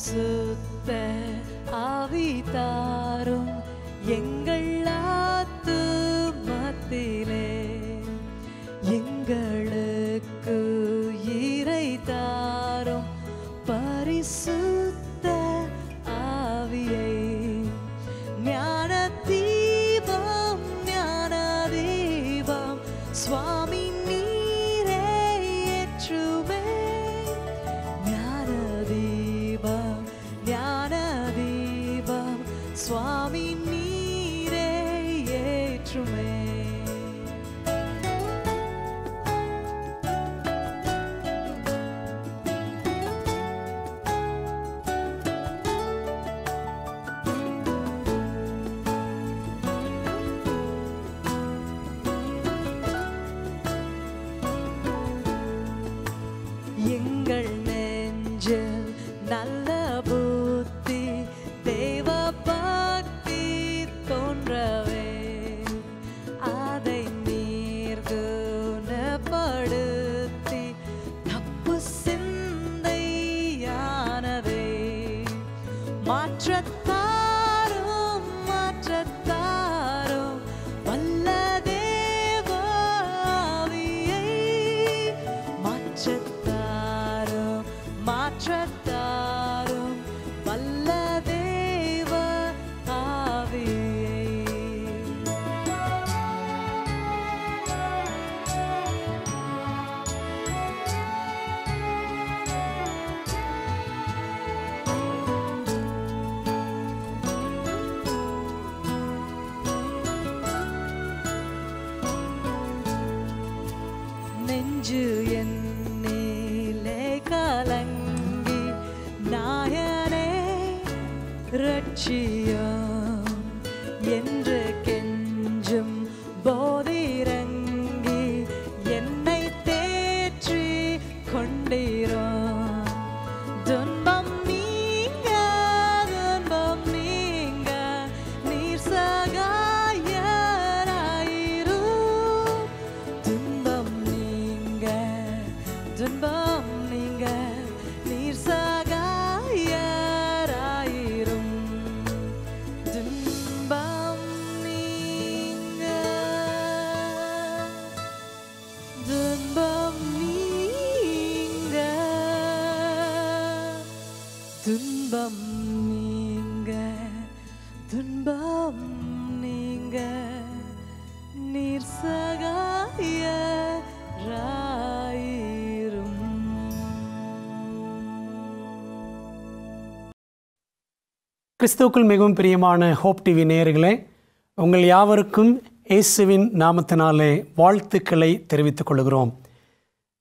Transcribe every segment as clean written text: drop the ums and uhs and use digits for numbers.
பரிசுத்த ஆவி தாரும் எங்கள் ஆத்துமத்திலே, எங்களுக்கு உயிரை தாரும் பரிசுத்த ஆவியை. ஞான தீபம் ஞான தீபம் சுவாமி நீரே ஏற்றுமே. ஞான தீபம் ஞான தீபம் சுவாமி நீரே ஏற்றுமே. எங்கள் நெஞ்சில் நல்ல புத்தி தேவ பக்தி தோன்றவே, அதை நீர் குணப்படுத்தி தப்பு சிந்தையானதை மாற்றத்தாரும் மாற்றத்தாரும் வல்ல தேவ ஆவியை. மாற்றத்தாரும் மாற்றத்தாரும் வல்ல தேவ ஆவியை. நெஞ்சு என்னிலே கலங்கி நாயனே ரட்சியம் என்று கெஞ்சும் போதிரங்கி என்னை தேற்றி கொண்டீரோம். துன்பம் நீங்க நீர் சகாயராயிரும். துன்பம் நீங்க நீர் சகாயராயிரும். துன்பம் நீங்க துன்பம் நீங்க துன்பம் நீங்க துன்பம் நீங்க நீர் சகாயராயிரும். கிறிஸ்துவுக்குள் மிகவும் பிரியமான ஹோப் டிவி நேயர்களே, உங்கள் யாவருக்கும் இயேசுவின் நாமத்தினாலே வாழ்த்துக்களை தெரிவித்துக் கொள்கிறோம்.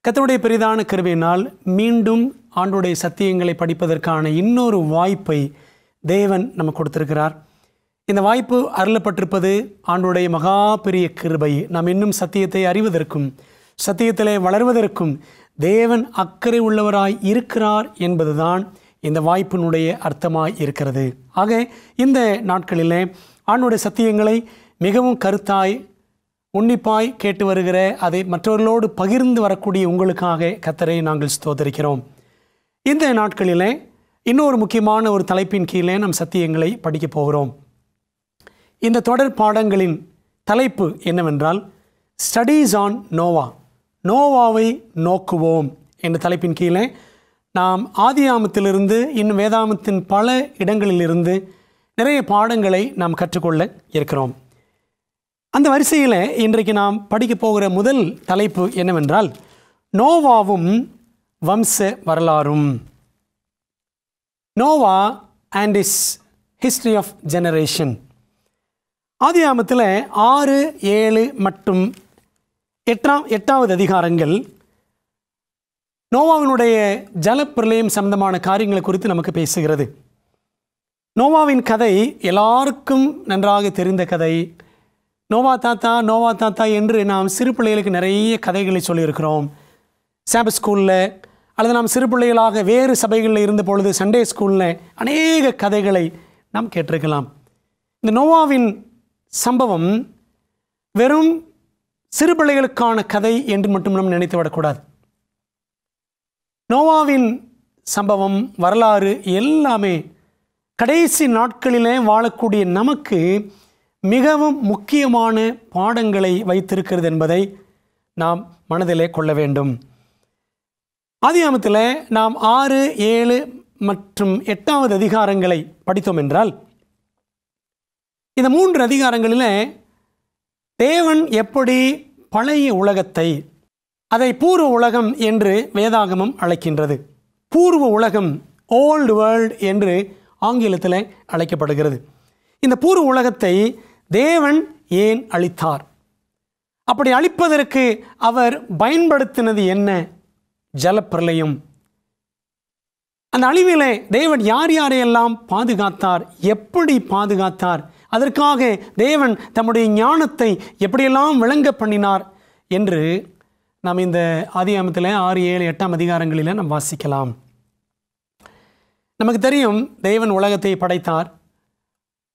கர்த்தருடைய பெரிதான கிருபையினால் மீண்டும் ஆண்டவருடைய சத்தியங்களை படிப்பதற்கான இன்னொரு வாய்ப்பை தேவன் நமக்கு கொடுத்திருக்கிறார். இந்த வாய்ப்பு அருளப்பட்டிருப்பது ஆண்டவருடைய மகா பெரிய கிருபை. நாம் இன்னும் சத்தியத்தை அறிவதற்கும் சத்தியத்திலே வளர்வதற்கும் தேவன் அக்கறை உள்ளவராய் இருக்கிறார் என்பதுதான் இந்த வாய்ப்பினுடைய அர்த்தமாய் இருக்கிறது. ஆக இந்த நாட்களிலே ஆண்டவருடைய சத்தியங்களை மிகவும் கருத்தாய் உன்னிப்பாய் கேட்டு வருகிற, அதை மற்றவர்களோடு பகிர்ந்து வரக்கூடிய உங்களுக்காக கர்த்தரை நாங்கள் ஸ்தோத்திரிக்கிறோம். இந்த நாட்களிலே இன்னொரு முக்கியமான ஒரு தலைப்பின் கீழே நம் சத்தியங்களை படிக்க போகிறோம். இந்த தொடர் பாடங்களின் தலைப்பு என்னவென்றால் ஸ்டடீஸ் ஆன் நோவா, நோவாவை நோக்குவோம் என்ற தலைப்பின் கீழே நாம் ஆதியாமத்திலிருந்து இன்னும் வேதாமத்தின் பல இடங்களிலிருந்து நிறைய பாடங்களை நாம் கற்றுக்கொள்ள இருக்கிறோம். அந்த வரிசையில் இன்றைக்கு நாம் படிக்க போகிற முதல் தலைப்பு என்னவென்றால் நோவாவும் வம்ச வரலாறும். Noah and is history of generation. ஆதியாமத்தில் 6, 7 மற்றும் 8வது அதிகாரங்கள் நோவாவினுடைய ஜலப்பிரளயம் சம்பந்தமான காரியங்களை குறித்து நமக்கு பேசுகிறது. நோவாவின் கதை எல்லாருக்கும் நன்றாக தெரிந்த கதை. நோவா தாத்தா என்று நாம் சிறு பிள்ளைகளுக்கு நிறைய கதைகளை சொல்லியிருக்கிறோம். சாபத் ஸ்கூலில் அல்லது நாம் சிறு பிள்ளைகளாக வேறு சபைகளில் இருந்த பொழுது சண்டே ஸ்கூலில் அநேக கதைகளை நாம் கேட்டிருக்கலாம். இந்த நோவாவின் சம்பவம் வெறும் சிறு பிள்ளைகளுக்கான கதை என்று மட்டும் நாம் நினைத்து விடக்கூடாது. நோவாவின் சம்பவம், வரலாறு எல்லாமே கடைசி நாட்களிலே வாழக்கூடிய நமக்கு மிகவும் முக்கியமான பாடங்களை வைத்திருக்கிறது என்பதை நாம் மனதிலே கொள்ள வேண்டும். ஆதியாகமத்தில் நாம் 6, 7 மற்றும் 8வது அதிகாரங்களை படித்தோம் என்றால், இந்த 3 அதிகாரங்களில் தேவன் எப்படி பழைய உலகத்தை, அதை பூர்வ உலகம் என்று வேதாகமம் அழைக்கின்றது. பூர்வ உலகம், ஓல்டு வேர்ல்ட் என்று ஆங்கிலத்தில் அழைக்கப்படுகிறது. இந்த பூர்வ உலகத்தை தேவன் ஏன் அளித்தார்? அப்படி அளிப்பதற்கு அவர் பயன்படுத்தினது என்ன? ஜலப்பிரளயம். அந்த அழிவிலே தேவன் யார் யாரையெல்லாம் பாதுகாத்தார், எப்படி பாதுகாத்தார், அதற்காக தேவன் தம்முடைய ஞானத்தை எப்படியெல்லாம் விளங்க பண்ணினார் என்று நாம் இந்த ஆதியாகமத்தில் 6, 7, 8ஆம் அதிகாரங்களில் நாம் வாசிக்கலாம். நமக்கு தெரியும், தேவன் உலகத்தை படைத்தார்.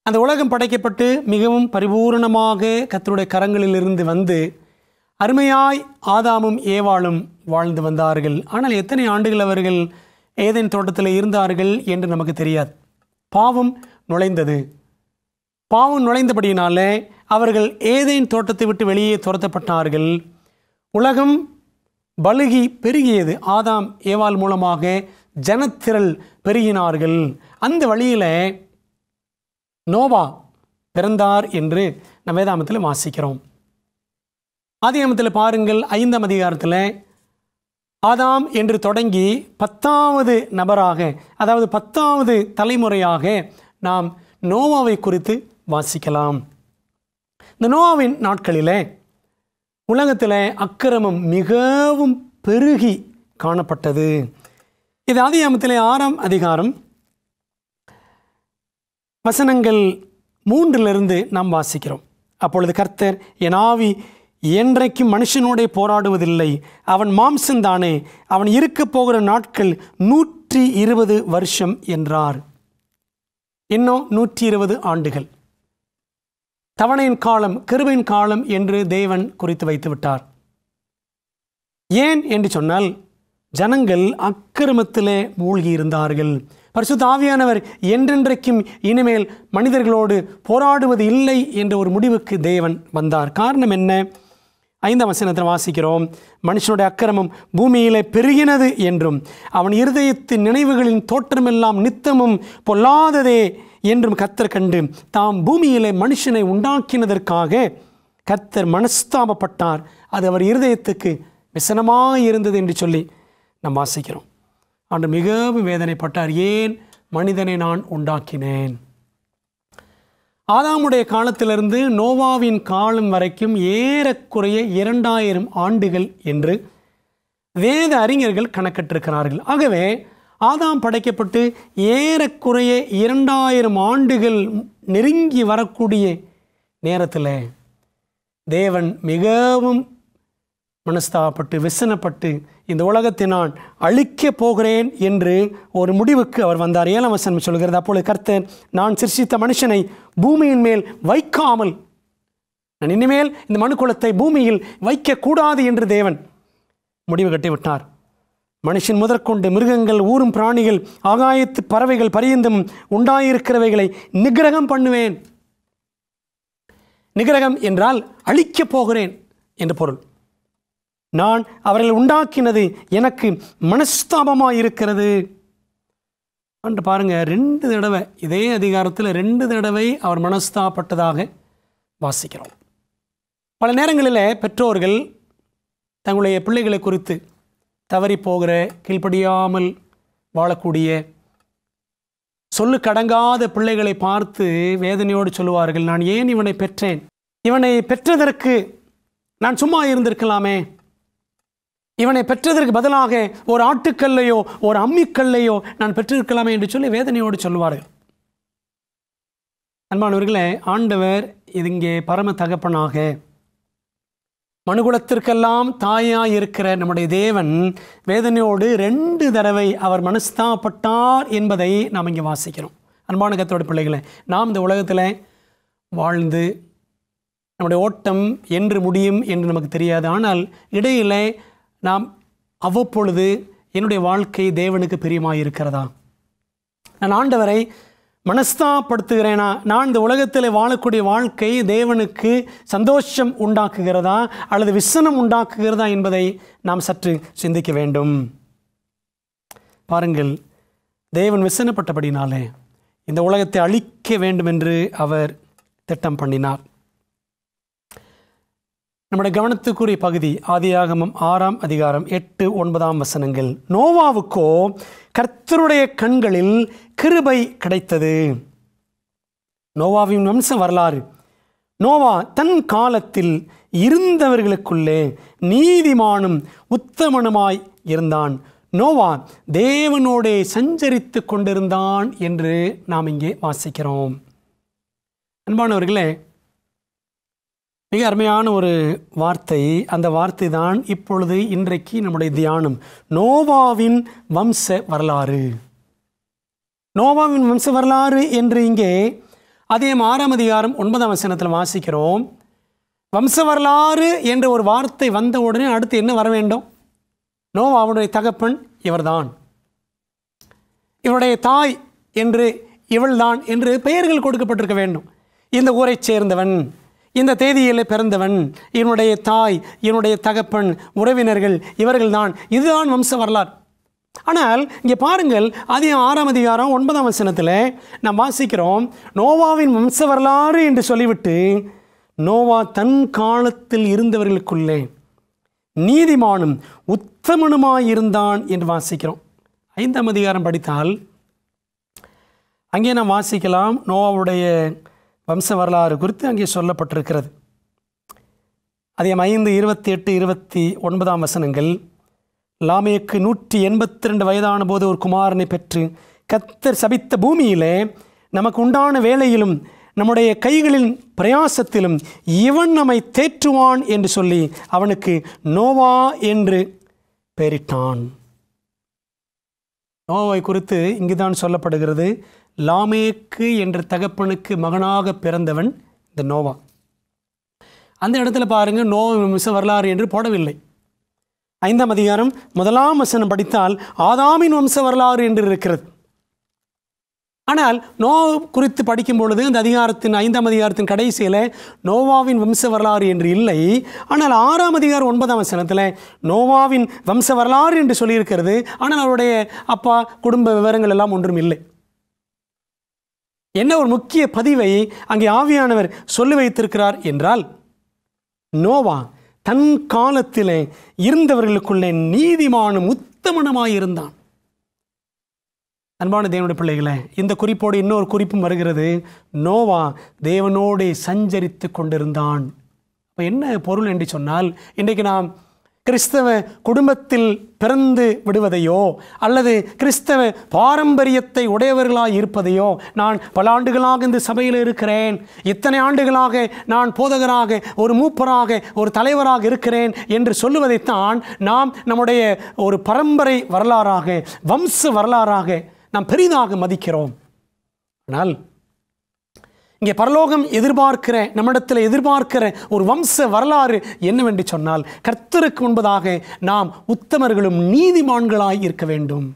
அந்த உலகம் படைக்கப்பட்டு மிகவும் பரிபூர்ணமாக கர்த்தருடைய கரங்களிலிருந்து வந்து அருமையாய் ஆதாமும் ஏவாளும் வாழ்ந்து வந்தார்கள். ஆனால் எத்தனை ஆண்டுகள் அவர்கள் ஏதேன் தோட்டத்தில் இருந்தார்கள் என்று நமக்கு தெரியாது. பாவம் நுழைந்தது. பாவம் நுழைந்தபடியினாலே அவர்கள் ஏதேன் தோட்டத்தை விட்டு வெளியே துரத்தப்பட்டார்கள். உலகம் பலுகி பெருகியது. ஆதாம் ஏவாள் மூலமாக ஜனத்திரள் பெருகினார்கள். அந்த வழியில் நோவா பிறந்தார் என்று நம்ம வேதாகமத்தில் வாசிக்கிறோம். ஆதியாகமத்தில் பாருங்கள், 5ஆம் அதிகாரத்தில் ஆதாம் என்று தொடங்கி 10வது நபராக, அதாவது 10வது தலைமுறையாக நாம் நோவாவை குறித்து வாசிக்கலாம். இந்த நோவாவின் நாட்களில் உலகத்தில் அக்கிரமம் மிகவும் பெருகி காணப்பட்டது. இது ஆதியாகமத்தில் 6ஆம் அதிகாரம் வசனங்கள் 3 நாம் வாசிக்கிறோம். அப்பொழுது கர்த்தர், என் ஆவி என்றைக்கும் மனுஷனோட போராடுவதில்லை, அவன் மாம்சந்தானே, அவன் இருக்க போகிற நாட்கள் 120 வருஷம் என்றார். இன்னும் 120 ஆண்டுகள். தவணையின் காலம், கிருபையின் காலம் என்று தேவன் குறித்து வைத்து விட்டார். ஏன் என்று சொன்னால், ஜனங்கள் அக்கிரமத்திலே மூழ்கி இருந்தார்கள். பரிசுத்த ஆவியானவர் என்றென்றைக்கும் இனிமேல் மனிதர்களோடு போராடுவது இல்லை என்ற ஒரு முடிவுக்கு தேவன் வந்தார். காரணம் என்ன? 5ஆம் வசனத்தில் வாசிக்கிறோம், மனுஷனுடைய அக்கிரமம் பூமியிலே பெருகினது என்றும் அவன் இருதயத்தின் நினைவுகளின் தோற்றமெல்லாம் நித்தமும் பொல்லாததே என்றும் கர்த்தர் கண்டு தாம் பூமியிலே மனுஷனை உண்டாக்கினதற்காக கர்த்தர் மனஸ்தாபப்பட்டார். அது அவர் இருதயத்துக்கு விசனமாயிருந்தது என்று சொல்லி நாம் வாசிக்கிறோம். ஆண்டவர் மிகவும் வேதனைப்பட்டார். ஏன் மனிதனை நான் உண்டாக்கினேன்? ஆதாமுடைய காலத்திலிருந்து நோவாவின் காலம் வரைக்கும் ஏறக்குறைய 2000 ஆண்டுகள் என்று வேத அறிஞர்கள் கணக்கிட்டிருக்கிறார்கள். ஆகவே ஆதாம் படைக்கப்பட்டு ஏறக்குறைய 2000 ஆண்டுகள் நெருங்கி வரக்கூடிய நேரத்தில் தேவன் மிகவும் மனஸ்தாபப்பட்டு விசனப்பட்டு இந்த உலகத்தை நான் அழிக்கப் போகிறேன் என்று ஒரு முடிவுக்கு அவர் வந்தார். 7ஆம் வசனம் சொல்கிறது, அப்பொழுது கர்த்தர், நான் சிருஷ்டித்த மனுஷனை பூமியின் மேல் வைக்காமல், நான் இனிமேல் இந்த மனுக்குலத்தை பூமியில் வைக்கக்கூடாது என்று தேவன் முடிவு கட்டிவிட்டார். மனுஷன் முதற்கொண்டு மிருகங்கள், ஊரும் பிராணிகள், ஆகாயத்து பறவைகள் பரியந்தம் உண்டாயிருக்கிறவைகளை நிகிரகம் பண்ணுவேன். நிகிரகம் என்றால் அழிக்கப் போகிறேன் என்று பொருள். நான் அவர்கள் உண்டாக்கினது எனக்கு மனஸ்தாபமாக இருக்கிறது என்று பாருங்க. 2 தடவை இதே அதிகாரத்தில் 2 தடவை அவர் மனஸ்தாபப்பட்டதாக வாசிக்கிறோம். பல நேரங்களில் பெற்றோர்கள் தங்களுடைய பிள்ளைகளை குறித்து தவறி போகிற, கீழ்ப்படியாமல் வாழக்கூடிய, சொல்லுக்கடங்காத பிள்ளைகளை பார்த்து வேதனையோடு சொல்லுவார்கள், நான் ஏன் இவனை பெற்றேன்? இவனை பெற்றதற்கு நான் சும்மா இருந்திருக்கலாமே. இவனை பெற்றதற்கு பதிலாக ஒரு ஆட்டுக்கல்லையோ ஒரு அம்மிக்கல்லையோ நான் பெற்றிருக்கலாமே என்று சொல்லி வேதனையோடு சொல்லுவார்கள். அன்பானவர்களே, ஆண்டவர் இங்கே பரம தகப்பனாக மனுகுலத்திற்கெல்லாம் தாயாய் இருக்கிற நம்முடைய தேவன் வேதனையோடு 2 தடவை அவர் மனஸ்தாபப்பட்டார் என்பதை நாம் இங்கே வாசிக்கிறோம். அன்பான கர்த்தருடைய பிள்ளைகளை, நாம் இந்த உலகத்தில் வாழ்ந்து நம்முடைய ஓட்டம் என்று முடியும் என்று நமக்கு தெரியாது. ஆனால் இடையிலே நாம் அவ்வப்பொழுது என்னுடைய வாழ்க்கை தேவனுக்கு பிரியமாக இருக்கிறதா? நான் ஆண்டவரை மனஸ்தாப்படுத்துகிறேனா? நான் இந்த உலகத்தில் வாழக்கூடிய வாழ்க்கை தேவனுக்கு சந்தோஷம் உண்டாக்குகிறதா அல்லது விசனம் உண்டாக்குகிறதா என்பதை நாம் சற்று சிந்திக்க வேண்டும். பாருங்கள், தேவன் விசனப்பட்டபடினாலே இந்த உலகத்தை அழிக்க வேண்டும் என்று அவர் திட்டம் பண்ணினார். நம்முடைய கவனத்துக்குரிய பகுதி ஆதியாகமம் 6ஆம் அதிகாரம் 8-9 வசனங்கள். நோவாவுக்கோ கர்த்தருடைய கண்களில் கிருபை கிடைத்தது. நோவாவின் வம்ச வரலாறு. நோவா தன் காலத்தில் இருந்தவர்களுக்குள்ளே நீதிமானும் உத்தமனுமாய் இருந்தான். நோவா தேவனோடே சஞ்சரித்து கொண்டிருந்தான் என்று நாம் இங்கே வாசிக்கிறோம். அன்பானவர்களே, மிக அருமையான ஒரு வார்த்தை. அந்த வார்த்தை தான் இப்பொழுது இன்றைக்கு நம்முடைய தியானம். நோவாவின் வம்ச வரலாறு. நோவாவின் வம்ச வரலாறு என்று இங்கே அதிகாரம் 6ஆம் அதிகாரம் 9ஆம் வசனத்தில் வாசிக்கிறோம். வம்ச வரலாறு என்ற ஒரு வார்த்தை வந்த உடனே அடுத்து என்ன வர வேண்டும்? நோவாவுடைய தகப்பன் இவர்தான், இவருடைய தாய் என்று இவள்தான் என்று பெயர்கள் கொடுக்கப்பட்டிருக்க வேண்டும். இந்த ஊரைச் சேர்ந்தவன், இந்த தேதியில் பிறந்தவன், இவனுடைய தாய், இவனுடைய தகப்பன், உறவினர்கள் இவர்கள்தான். இதுதான் வம்ச வரலாறு. ஆனால் இங்கே பாருங்கள், அதிகாரம் 6ஆம் அதிகாரம் 9ஆம் வசனத்தில் நாம் வாசிக்கிறோம், நோவாவின் வம்ச வரலாறு என்று சொல்லிவிட்டு நோவா தன் காலத்தில் இருந்தவர்களுக்குள்ளே நீதிமானும் உத்தமனுமாயிருந்தான் என்று வாசிக்கிறோம். 5ஆம் அதிகாரம் படித்தால் அங்கே நாம் வாசிக்கலாம், நோவாவுடைய வம்ச வரலாறு குறித்து அங்கே சொல்லப்பட்டிருக்கிறது. அதிகாரம் 5, 28, 29 வசனங்கள். லாமேக்கு 182 வயதான போது ஒரு குமாரனை பெற்று கர்த்தர் சபித்த பூமியிலே நமக்கு உண்டான வேலையிலும் நம்முடைய கைகளின் பிரயாசத்திலும் இவன் நம்மை தேற்றுவான் என்று சொல்லி அவனுக்கு நோவா என்று பெயரிட்டான். நோவாவை குறித்து இங்குதான் சொல்லப்படுகிறது. லாமேக்கு என்ற தகப்பனுக்கு மகனாக பிறந்தவன் இந்த நோவா. அந்த இடத்துல பாருங்க, நோவா வம்ச வரலாறு என்று போடவில்லை. 5ஆம் அதிகாரம் 1ஆம் வசனம் படித்தால் ஆதாமின் வம்ச வரலாறு என்று இருக்கிறது. ஆனால் நோவா குறித்து படிக்கும் பொழுது அந்த அதிகாரத்தின் 5ஆம் அதிகாரத்தின் கடைசியில் நோவாவின் வம்ச வரலாறு என்று இல்லை. ஆனால் 6ஆம் அதிகாரம் 9ஆம் வசனத்தில் நோவாவின் வம்ச வரலாறு என்று சொல்லியிருக்கிறது. ஆனால் அவருடைய அப்பா குடும்ப விவரங்கள் எல்லாம் ஒன்றும் இல்லை. என்ன ஒரு முக்கிய பதிவை அங்கே ஆவியானவர் சொல்லி வைத்திருக்கிறார் என்றால், நோவா தன் காலத்திலே இருந்தவர்களுக்குள்ளே நீதிமானும் உத்தமனுமாயிருந்தான். அன்பான தேவனுடைய பிள்ளைகளே, இந்த குறிப்போடு இன்னொரு குறிப்பும் வருகிறது. நோவா தேவனோடு சஞ்சரித்து கொண்டிருந்தான். இப்போ என்ன பொருள் என்று சொன்னால், இன்றைக்கு நாம் கிறிஸ்தவ குடும்பத்தில் பிறந்து விடுவதையோ அல்லது கிறிஸ்தவ பாரம்பரியத்தை உடையவர்களாக இருப்பதையோ, நான் பல ஆண்டுகளாக இந்த சபையில் இருக்கிறேன், இத்தனை ஆண்டுகளாக நான் போதகராக, ஒரு மூப்பராக, ஒரு தலைவராக இருக்கிறேன் என்று சொல்லுவதைத்தான் நாம் நம்முடைய ஒரு பரம்பரை வரலாறாக, வம்ச வரலாறாக நாம் பெரிதாக மதிக்கிறோம். ஆனால் இங்கே பரலோகம் எதிர்பார்க்கிற, நம்மிடத்தில் எதிர்பார்க்கிற ஒரு வம்ச வரலாறு என்னவென்று சொன்னால், கர்த்தருக்கு முன்பதாக நாம் உத்தமர்களும் நீதிமான்களாய் இருக்க வேண்டும்.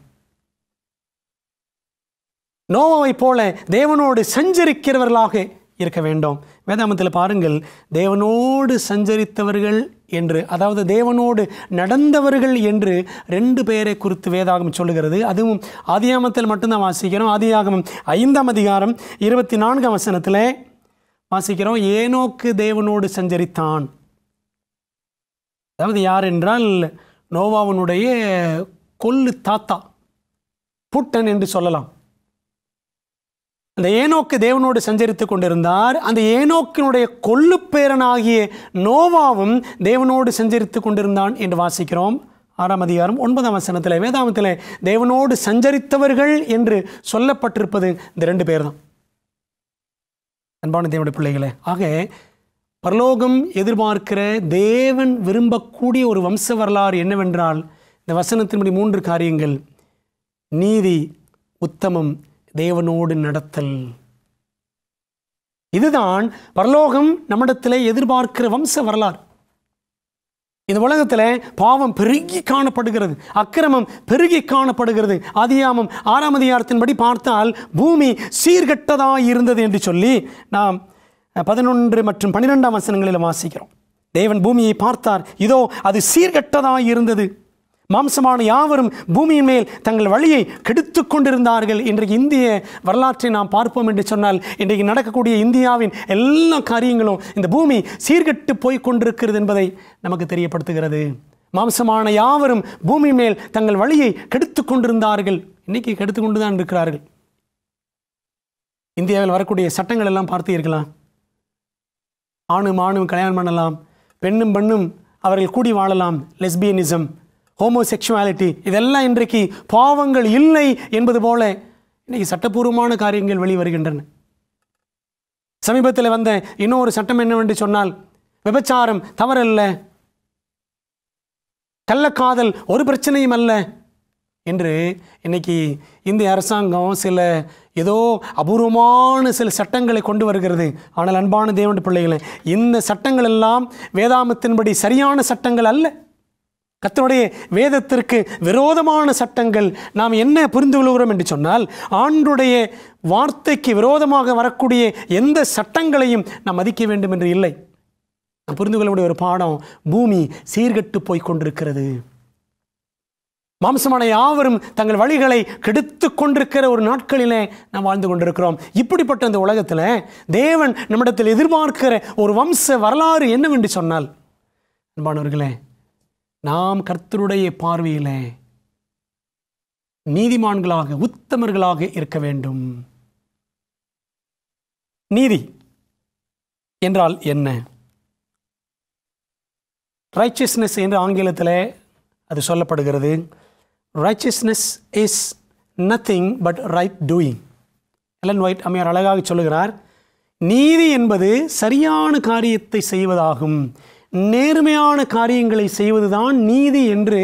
நோவாவை போல தேவனோடு சஞ்சரிக்கிறவர்களாக இருக்க வேண்டும். வேதாமத்தில் பாருங்கள், தேவனோடு சஞ்சரித்தவர்கள் என்று, அதாவது தேவனோடு நடந்தவர்கள் என்று 2 பேரை குறித்து வேதாகமம் சொல்லுகிறது. அதுவும் ஆதியாகமத்தில் மட்டும்தான் வாசிக்கிறோம். ஆதியாகமம் 5ஆம் அதிகாரம் 24ஆம் வசனத்தில் வாசிக்கிறோம், ஏனோக்கு தேவனோடு சஞ்சரித்தான். அதாவது யார் என்றால், நோவாவனுடைய கொல்லு தாத்தா, புட்டன் என்று சொல்லலாம். அந்த ஏனோக்கு தேவனோடு சஞ்சரித்து கொண்டிருந்தார். அந்த ஏனோக்கினுடைய கொல்லு பேரனாகிய நோவாவும் தேவனோடு சஞ்சரித்து கொண்டிருந்தான் என்று வாசிக்கிறோம். 6ஆம் அதிகாரம் 9ஆம் வசனத்தில் வேதாகமத்தில் தேவனோடு சஞ்சரித்தவர்கள் என்று சொல்லப்பட்டிருப்பது இந்த 2 பேர் தான். அன்பான தேவனுடைய பிள்ளைகளே, ஆக பரலோகம் எதிர்பார்க்கிற, தேவன் விரும்பக்கூடிய ஒரு வம்ச வரலாறு என்னவென்றால், இந்த வசனத்தின்படி 3 காரியங்கள்: நீதி, உத்தமம், தேவனோடு நடத்தல். இதுதான் பரலோகம் நம்மிடத்திலே எதிர்பார்க்கிற வம்ச வரலாறு. இந்த உலகத்தில் பாவம் பெருகி காணப்படுகிறது, அக்கிரமம் பெருகி காணப்படுகிறது. ஆதியாகமம் 6ஆம் அதிகாரத்தின்படி பார்த்தால் பூமி சீர்கெட்டதாக இருந்தது என்று சொல்லி நாம் 11 மற்றும் 12ஆம் வசனங்களில் வாசிக்கிறோம். தேவன் பூமியை பார்த்தார், இதோ அது சீர்கெட்டதாக இருந்தது, மாம்சமான யாவரும் பூமியின் மேல் தங்கள் வழியை கெடுத்து கொண்டிருந்தார்கள். இன்றைக்கு இந்திய வரலாற்றை நாம் பார்ப்போம் என்று சொன்னால், இன்றைக்கு நடக்கக்கூடிய இந்தியாவின் எல்லா காரியங்களும் இந்த பூமி சீர்கெட்டு போய் கொண்டிருக்கிறது என்பதை நமக்கு தெரியப்படுத்துகிறது. மாம்சமான யாவரும் பூமி மேல் தங்கள் வழியை கெடுத்து கொண்டிருந்தார்கள். இன்னைக்கு கெடுத்து கொண்டு தான் இருக்கிறார்கள். இந்தியாவில் வரக்கூடிய சட்டங்கள் எல்லாம் பார்த்தீர்களா? ஆணும் ஆணும் கல்யாணம் பண்ணலாம், பெண்ணும் பெண்ணும் அவர்கள் கூடி வாழலாம், லெஸ்பியனிசம், ஹோமோசெக்சுவாலிட்டி, இதெல்லாம் இன்றைக்கு பாவங்கள் இல்லை என்பது போல இன்றைக்கி சட்டப்பூர்வமான காரியங்கள் வெளிவருகின்றன. சமீபத்தில் வந்த இன்னொரு சட்டம் என்னவென்று சொன்னால், விபச்சாரம் தவறல்ல, கள்ளக்காதல் ஒரு பிரச்சனையும் அல்ல என்று இன்னைக்கு இந்திய அரசாங்கம் சில ஏதோ அபூர்வமான சில சட்டங்களை கொண்டு வருகிறது. ஆனால் அன்பான தேவனுடைய பிள்ளைகளே, இந்த சட்டங்கள் எல்லாம் வேதாமத்தின்படி சரியான சட்டங்கள் அல்ல, கர்த்தருடைய வேதத்திற்கு விரோதமான சட்டங்கள். நாம் என்ன புரிந்து கொள்கிறோம் என்று சொன்னால், ஆண்டுடைய வார்த்தைக்கு விரோதமாக வரக்கூடிய எந்த சட்டங்களையும் நாம் மதிக்க வேண்டும் என்று இல்லை. நாம் புரிந்து கொள்ளக்கூடிய ஒரு பாடம், பூமி சீர்கெட்டு போய் கொண்டிருக்கிறது, மாம்சமான யாவரும் தங்கள் வழிகளை கெடுத்து கொண்டிருக்கிற ஒரு நாட்களிலே நாம் வாழ்ந்து கொண்டிருக்கிறோம். இப்படிப்பட்ட இந்த உலகத்தில் தேவன் நம்மிடத்தில் எதிர்பார்க்கிற ஒரு வம்ச வரலாறு என்னவென்று சொன்னால், அன்பானவர்களே, நாம் கர்த்தருடைய பார்வையிலே நீதிமான்களாக உத்தமர்களாக இருக்க வேண்டும். நீதி என்றால் என்ன? ரைச்சியஸ்னஸ் என்று ஆங்கிலத்தில் அது சொல்லப்படுகிறது. Righteousness is nothing but right doing. Elon white அம்மையார் அழகாக சொல்லுகிறார், நீதி என்பது சரியான காரியத்தை செய்வதாகும், நேர்மையான காரியங்களை செய்வதுதான் நீதி என்று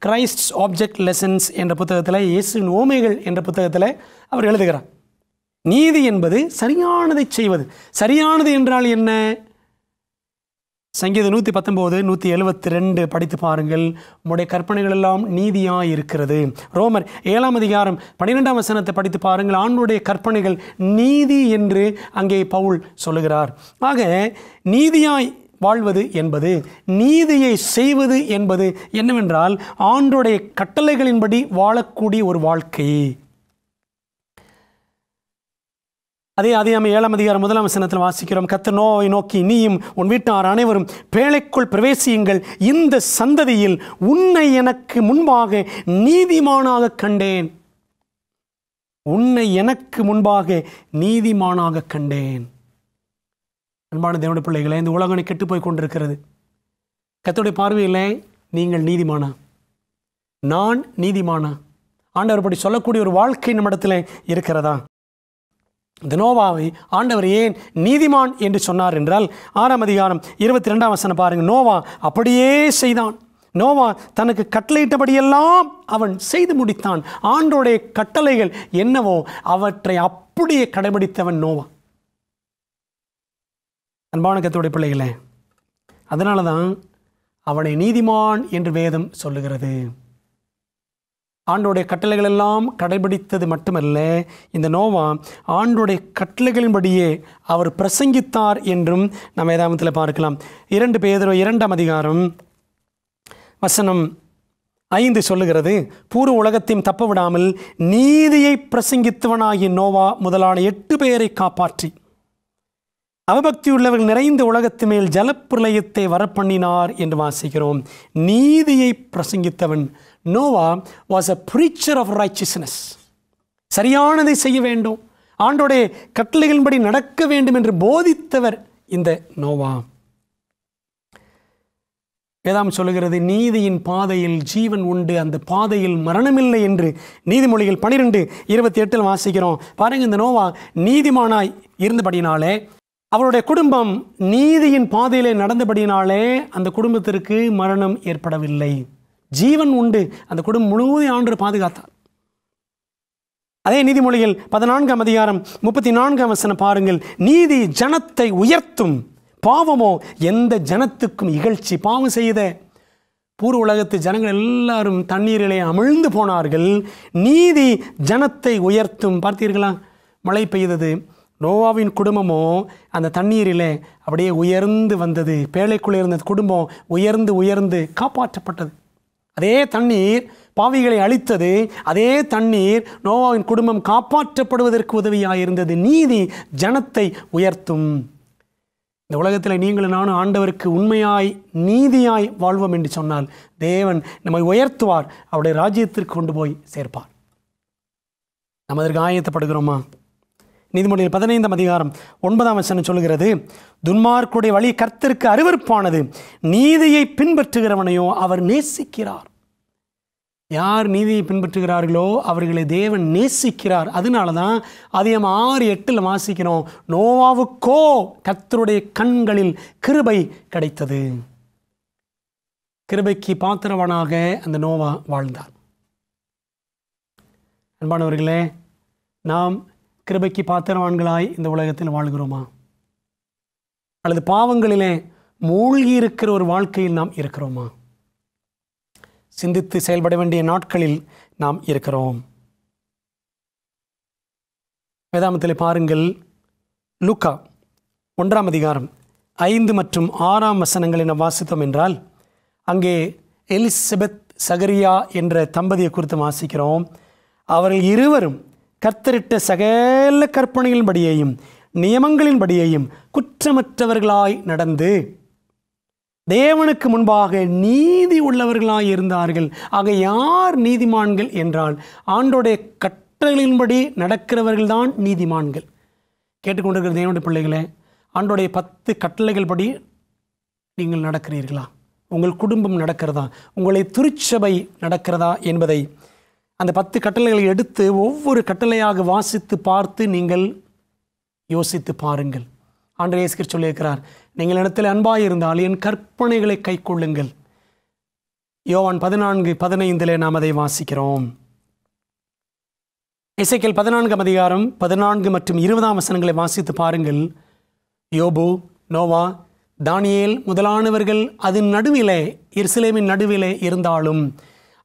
கிரைஸ்ட்ஸ் ஆப்ஜெக்ட் லெசன்ஸ் என்ற புத்தகத்தில், இயேசுவின் ஓமைகள் என்ற புத்தகத்தில் அவர் எழுதுகிறார். நீதி என்பது சரியானதை செய்வது. சரியானது என்றால் என்ன? சங்கீதம் 119, 172 படித்து பாருங்கள். உம்முடைய கற்பனைகள் எல்லாம் நீதியாய் இருக்கிறது. ரோமர் 7ஆம் அதிகாரம் 12ஆம் வசனத்தை படித்து பாருங்கள். ஆண்டவருடைய கற்பனைகள் நீதி என்று அங்கே பவுல் சொல்லுகிறார். ஆக நீதியாய் வாழ்வது என்பது, நீதியை செய்வது என்பது என்னவென்றால், ஆண்டவருடைய கட்டளைகளின்படி வாழக்கூடிய ஒரு வாழ்க்கை. அதே 7ஆம் அதிகாரம் 1ஆம் வசனத்தில் வாசிக்கிறோம், கர்த்தர் நோவை நோக்கி, நீயும் உன் வீட்டார் அனைவரும் பேழைக்குள் பிரவேசியுங்கள், இந்த சந்ததியில் உன்னை எனக்கு முன்பாக நீதிமானாக கண்டேன். உன்னை எனக்கு முன்பாக நீதிமானாக கண்டேன். அன்பான தேவனுடைய பிள்ளைகளே, இந்த உலகம் கெட்டு போய் கொண்டிருக்கிறது. கர்த்தருடைய பார்வையில் நீங்கள் நீதிமானா? நான் நீதிமானா? ஆண்டவர் படி சொல்லக்கூடிய ஒரு வாழ்க்கை நம்மிடத்தில் இருக்கிறதா? இந்த நோவாவை ஆண்டவர் ஏன் நீதிமான் என்று சொன்னார் என்றால், 6ஆம் அதிகாரம் 22ஆம் வசனம் பாருங்கள். நோவா அப்படியே செய்தான். நோவா தனக்கு கட்டளையிட்டபடியெல்லாம் அவன் செய்து முடித்தான். ஆண்டோடைய கட்டளைகள் என்னவோ அவற்றை அப்படியே கடைபிடித்தவன் நோவா. அன்பான கர்த்தருடைய பிள்ளைகளே, அதனால தான் அவனை நீதிமான் என்று வேதம் சொல்லுகிறது. ஆண்டோடைய கட்டளைகள் எல்லாம் கடைபிடித்தது மட்டுமல்ல, இந்த நோவா ஆண்டோடைய கட்டளைகளின்படியே அவர் பிரசங்கித்தார் என்றும் நாம் வேதாகமத்தில் பார்க்கலாம். 2 பேதுரு 2ஆம் அதிகாரம் வசனம் 5 சொல்லுகிறது, பூர்வ உலகத்தையும் தப்ப விடாமல் நீதியை பிரசங்கித்தவனாகிய நோவா முதலான 8 பேரை காப்பாற்றி அவபக்தியுள்ளவர்கள் நிறைந்த உலகத்து மேல் ஜலப்பிரளயத்தை வரப்பண்ணினார் என்று வாசிக்கிறோம். நீதியை பிரசங்கித்தவன் Noah was a preacher of righteousness. சரியானதை செய்ய வேண்டும், ஆண்டோடைய கட்டளைகளின்படி நடக்க வேண்டும் என்று போதித்தவர் இந்த நோவா. வேதாம் சொல்லுகிறது, நீதியின் பாதையில் ஜீவன் உண்டு, அந்த பாதையில் மரணமில்லை என்று நீதிமொழிகள் 12:28 வாசிக்கிறோம். பாருங்க, இந்த நோவா நீதிமானாய் இருந்தபடினாலே, அவருடைய குடும்பம் நீதியின் பாதையிலே நடந்தபடினாலே அந்த குடும்பத்திற்கு மரணம் ஏற்படவில்லை, ஜீவன் உண்டு. அந்த குடும்பம் முழுவதும் ஆண்டவர் பாதுகாத்தார். அதே நீதிமொழிகள் 14ஆம் அதிகாரம் 34ஆம் வசனம் பாருங்கள், நீதி ஜனத்தை உயர்த்தும், பாவமோ எந்த ஜனத்துக்கும் இகழ்ச்சி. பாவம் செய்த பூர்வ உலகத்து ஜனங்கள் எல்லாரும் தண்ணீரிலே அமிழ்ந்து போனார்கள். நீதி ஜனத்தை உயர்த்தும். பார்த்தீர்களா, மழை பெய்தது, நோவாவின் குடும்பமோ அந்த தண்ணீரிலே அப்படியே உயர்ந்து வந்தது. பேழைக்குள்ளே இருந்த குடும்பம் உயர்ந்து உயர்ந்து காப்பாற்றப்பட்டது. அதே தண்ணீர் பாவிகளை அழித்தது. அதே தண்ணீர் நோவாவின் குடும்பம் காப்பாற்றப்படுவதற்கு உதவியாக இருந்தது. நீதி ஜனத்தை உயர்த்தும். இந்த உலகத்தில் நீங்களும் நானும் ஆண்டவருக்கு உண்மையாய் நீதியாய் வாழ்வோம் என்று சொன்னால் தேவன் நம்மை உயர்த்துவார், அவருடைய ராஜ்யத்திற்கு கொண்டு போய் சேர்ப்பார். நம்ம அதற்கு ஆயத்தப்படுகிறோமா? நீதிமொழிகள் 15 அதிகாரம் 9 சொல்லுகிறது, துன்மார்க்குடைய வழி கர்த்தருக்கு அருவருப்பானது, நீதியை பின்பற்றுகிறவனையோ அவர் நேசிக்கிறார். யார் நீதியை பின்பற்றுகிறார்களோ அவர்களை தேவன் நேசிக்கிறார். அதனால தான் அதிகம் 6:8 வாசிக்கிறோம், நோவாவுக்கோ கர்த்தருடைய கண்களில் கிருபை கிடைத்தது. கிருபைக்கு பாத்திரவனாக அந்த நோவா வாழ்ந்தார். அன்பானவர்களே, நாம் கிருபைக்கு பாத்திரவான்களாய் இந்த உலகத்தில் வாழ்கிறோமா? அல்லது பாவங்களிலே மூழ்கி இருக்கிற ஒரு வாழ்க்கையில் நாம் இருக்கிறோமா? சிந்தித்து செயல்பட வேண்டிய நாட்களில் நாம் இருக்கிறோம். வேதாமத்தில் பாருங்கள், லூக்கா 1 அதிகாரம் 5 மற்றும் 6 நாம் வாசித்தோம் என்றால் அங்கே எலிசபெத் சகரியா என்ற தம்பதியை குறித்து வாசிக்கிறோம். அவர்கள் இருவரும் கர்த்தரிட்ட சகல கற்பனைகளின்படியையும் நியமங்களின்படியையும் குற்றமற்றவர்களாய் நடந்து தேவனுக்கு முன்பாக நீதி உள்ளவர்களாய் இருந்தார்கள். ஆக யார் நீதிமான்கள் என்றால் ஆண்டோடைய கட்டளைகளின்படி நடக்கிறவர்கள் தான் நீதிமான்கள். கேட்டுக்கொண்டிருக்கிற தேவனுடைய பிள்ளைகளே, ஆண்டோடைய 10 கட்டளைகள் படி நீங்கள் நடக்கிறீர்களா? உங்கள் குடும்பம் நடக்கிறதா? உங்களை திருச்சபை நடக்கிறதா என்பதை அந்த 10 கட்டளைகளை எடுத்து ஒவ்வொரு கட்டளையாக வாசித்து பார்த்து நீங்கள் யோசித்து பாருங்கள். ஆண்டவர் இயேசு கிறிஸ்து சொல்லியிருக்கிறார், நீங்கள் இடத்தில் அன்பாயிருந்தால் என் கற்பனைகளை கைக்கொள்ளுங்கள். யோவான் 14:15 நாம் அதை வாசிக்கிறோம். எசேக்கியேல் 14 அதிகாரம் 14 மற்றும் 20 வாசித்து பாருங்கள். யோபு, நோவா, தானியேல் முதலானவர்கள் அதன் நடுவிலே, எருசலேமின் நடுவிலே இருந்தாலும்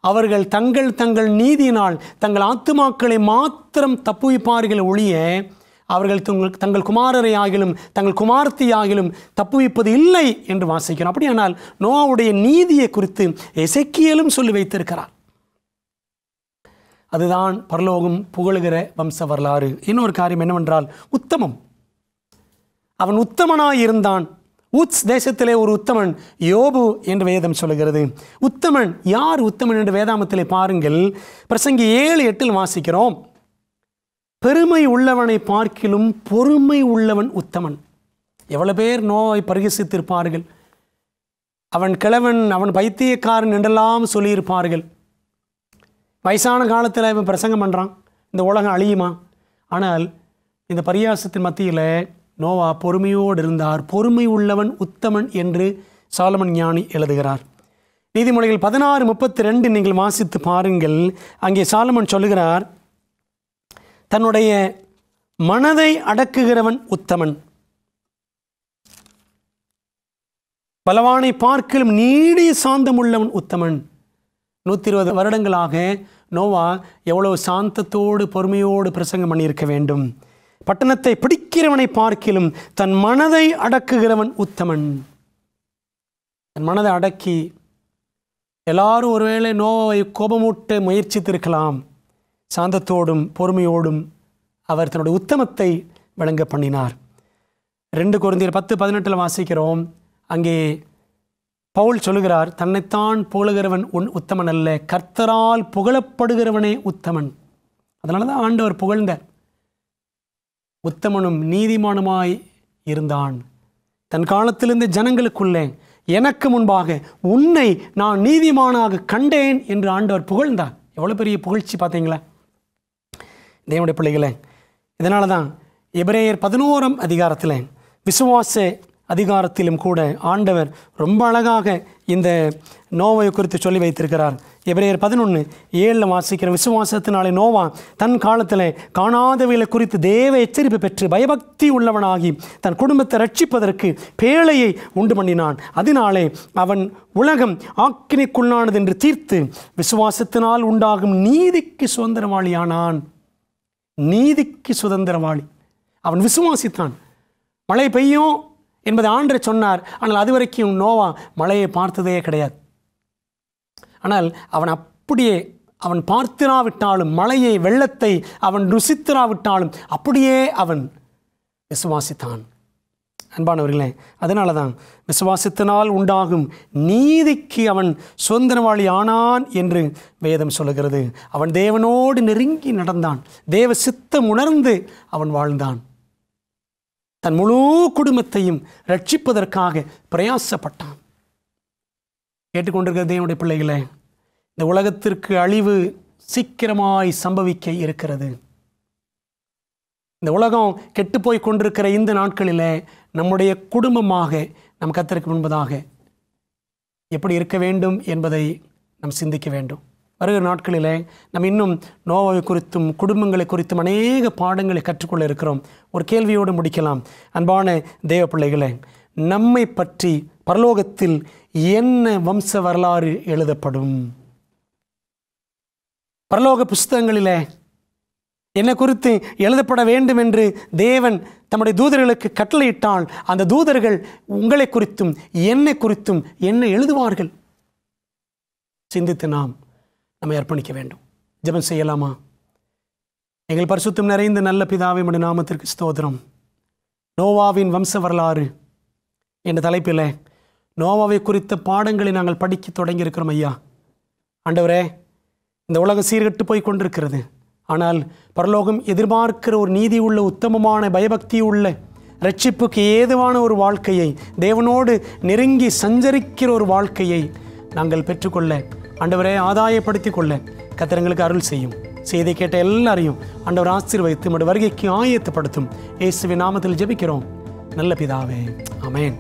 அவர்கள் தங்கள் நீதியினால் தங்கள் ஆத்துமாக்களை மாத்திரம் தப்புவிப்பார்கள் ஒழிய அவர்கள் தங்கள் குமாரரை ஆகிலும் தங்கள் குமார்த்தியாகிலும் தப்புவிப்பது இல்லை என்று வாசிக்கிறோம். அப்படியானால் நோவாவுடைய நீதியை குறித்து எசேக்கியேலும் சொல்லி வைத்திருக்கிறார். அதுதான் பரலோகம் புகழுகிற வம்ச வரலாறு. இன்னொரு காரியம் என்னவென்றால் உத்தமம். அவன் உத்தமனாய் இருந்தான். ஊத்ஸ் தேசத்திலே ஒரு உத்தமன் யோபு என்று வேதம் சொல்லுகிறது. உத்தமன் யார்? உத்தமன் என்று வேதாமத்திலே பாருங்கள். பிரசங்கி 7:8 வாசிக்கிறோம், பெருமை உள்ளவனை பார்க்கிலும் பொறுமை உள்ளவன் உத்தமன். எவ்வளவு பேர் நோவை பரிகசித்திருப்பார்கள். அவன் கிழவன், அவன் பைத்தியக்காரன் என்றெல்லாம் சொல்லியிருப்பார்கள். வயசான காலத்தில் இவன் பிரசங்கம் பண்ணுறான், இந்த உலகம் அழியுமா? ஆனால் இந்த பரியாசத்தின் மத்தியில் நோவா பொறுமையோடு இருந்தார். பொறுமை உள்ளவன் உத்தமன் என்று சாலமன் ஞானி எழுதுகிறார். நீதிமொழிகள் 16:32 நீங்கள் வாசித்து பாருங்கள். அங்கே சாலமன் சொல்லுகிறார், தன்னுடைய மனதை அடக்குகிறவன் உத்தமன், பலவானை பார்க்கிலும் நீடிய சாந்தம் உள்ளவன் உத்தமன். 120 வருடங்களாக நோவா எவ்வளவு சாந்தத்தோடு பொறுமையோடு பிரசங்கம் பண்ணியிருக்க வேண்டும். பட்டணத்தை பிடிக்கிறவனை பார்க்கிலும் தன் மனதை அடக்குகிறவன் உத்தமன். தன் மனதை அடக்கி, எல்லாரும் ஒருவேளை நோவை கோபமூட்ட முயற்சித்திருக்கலாம். சாந்தத்தோடும் பொறுமையோடும் அவர் தன்னுடைய உத்தமத்தை விளங்க பண்ணினார். 2 கொரிந்தியர் 10:18 வாசிக்கிறோம். அங்கே பவுல் சொல்லுகிறார், தன்னைத்தான் புகழுகிறவன் உத்தமன் அல்ல, கர்த்தரால் புகழப்படுகிறவனே உத்தமன். அதனால தான் ஆண்டவர் புகழ்ந்தார். உத்தமனும் நீதிமானுமாய் இருந்தான். தன் காலத்திலிருந்து ஜனங்களுக்குள்ளே எனக்கு முன்பாக உன்னை நான் நீதிமானாக கண்டேன் என்று ஆண்டவர் புகழ்ந்தார். எவ்வளோ பெரிய புகழ்ச்சி பார்த்தீங்களா தேவனுடைய பிள்ளைகளே? இதனால தான் எபிரேயர் 11 அதிகாரத்தில் விசுவாச அதிகாரத்திலும் கூட ஆண்டவர் ரொம்ப அழகாக இந்த நோவை குறித்து சொல்லி வைத்திருக்கிறார். எபிரேயர் 11:7 வாசிக்கிற, விசுவாசத்தினாலே நோவா தன் காலத்தில் காணாதவைகளை குறித்து தேவ எச்சரிப்பு பெற்று பயபக்தி உள்ளவனாகி தன் குடும்பத்தை ரட்சிப்பதற்கு பேழையை உண்டு பண்ணினான். அதனாலே அவன் உலகம் ஆக்கினைக்குள்ளானது என்று தீர்த்து விசுவாசத்தினால் உண்டாகும் நீதிக்கு சுதந்திரவாளியானான். நீதிக்கு சுதந்திரவாளி. அவன் விசுவாசித்தான். மழை பெய்யும் என்பதை ஆண்டவர் சொன்னார். ஆனால் அது வரைக்கும் நோவா மழையை பார்த்ததே கிடையாது. ஆனால் அவன் பார்த்திராவிட்டாலும், மழையை வெள்ளத்தை அவன் ருசித்திராவிட்டாலும் அப்படியே அவன் விசுவாசித்தான். அன்பானவர்களே, அதனால தான் விசுவாசத்தினால் உண்டாகும் நீதிக்கு அவன் சுதந்திரவாளி ஆனான் என்று வேதம் சொல்லுகிறது. அவன் தேவனோடு நெருங்கி நடந்தான். தேவ சித்தம் உணர்ந்து அவன் வாழ்ந்தான். தன் முழு குடும்பத்தையும் ரட்சிப்பதற்காக பிரயாசப்பட்டான். கேட்டுக்கொண்டிருக்கிற தேவனுடைய பிள்ளைகளே, இந்த உலகத்திற்கு அழிவு சீக்கிரமாய் சம்பவிக்க இருக்கிறது. இந்த உலகம் கெட்டுப்போய் கொண்டிருக்கிற இந்த நாட்களில் நம்முடைய குடும்பமாக நம் கர்த்தருக்கு முன்பதாக எப்படி இருக்க வேண்டும் என்பதை நாம் சிந்திக்க வேண்டும். வருகிற நாட்களில் நம்ம இன்னும் நோவை குறித்தும் குடும்பங்களை குறித்தும் அநேக பாடங்களை கற்றுக்கொள்ள இருக்கிறோம். ஒரு கேள்வியோடு முடிக்கலாம். அன்பான தேவ பிள்ளைகளே, நம்மை பற்றி பரலோகத்தில் என்ன வம்ச வரலாறு எழுதப்படும்? பரலோக புஸ்தகங்களில் என்ன குறித்து எழுதப்பட வேண்டும் என்று தேவன் தம்முடைய தூதர்களுக்கு கட்டளையிட்டால் அந்த தூதர்கள் உங்களை குறித்தும் என்னை குறித்தும் என்ன எழுதுவார்கள்? சிந்தித்து நாம் நம்மை அர்ப்பணிக்க வேண்டும். ஜெபம் செய்யலாமா? எங்கள் பரிசுத்தம் நிறைந்த நல்ல பிதாவே, உம்முடைய நாமத்திற்கு ஸ்தோத்திரம். நோவாவின் வம்ச வரலாறு என்ற தலைப்பில் நோவாவை குறித்த பாடங்களை நாங்கள் படிக்க தொடங்கி இருக்கிறோம். ஐயா ஆண்டவரே, இந்த உலகம் சீர்கெட்டு போய் கொண்டிருக்கிறது. ஆனால் பரலோகம் எதிர்பார்க்கிற ஒரு நீதி உள்ள, உத்தமமான, பயபக்தி உள்ள, ரட்சிப்புக்கு ஏதுவான ஒரு வாழ்க்கையை, தேவனோடு நெருங்கி சஞ்சரிக்கிற ஒரு வாழ்க்கையை நாங்கள் பெற்றுக்கொள்ள ஆண்டவரே ஆதாயப்படுத்திக் கொள்ள கர்த்தர் எங்களுக்கு அருள் செய்யும். செய்தி கேட்ட எல்லாரையும் ஆண்டவர் ஆசீர்வதித்து நம்முடைய வருகைக்கு ஆயத்தப்படுத்தும். இயேசுவின் நாமத்தில் ஜெபிக்கிறோம் நல்ல பிதாவே, ஆமென்.